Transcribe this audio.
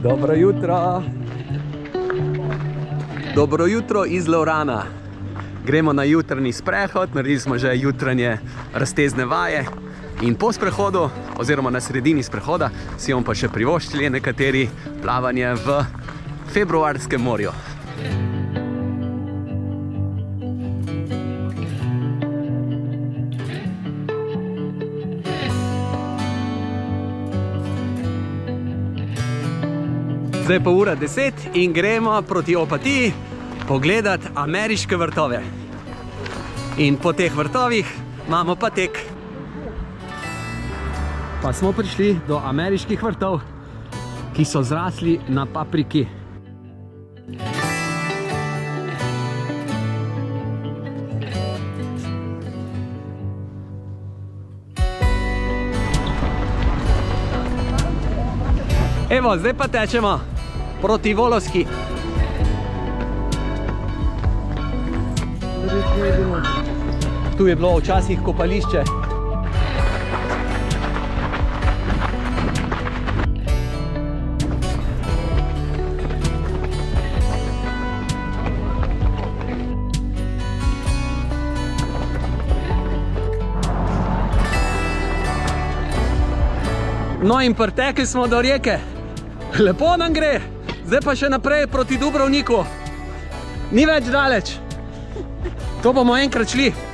Dobro jutro. Dobro jutro iz Lovrana. Gremo na jutrni sprehod, naredili smo že jutranje raztezne vaje in po sprehodu, oziroma na sredini sprehoda, si bomo pa še privoščili nekateri plavanje v februarskem morju. Zdaj pa ura 10 in gremo proti Opatiji pogledati ameriške vrtove. In po teh vrtovih imamo pa tek. Pa smo prišli do ameriških vrtov, ki so zrasli na papriki. Evo, zdaj pa tečemo proti Volovski. Tu je bilo včasih kopališče. No in pritekli smo do reke. Lepo nam gre. Zdaj pa še naprej proti Dubrovniku. Ni več daleč. To bomo enkrat šli.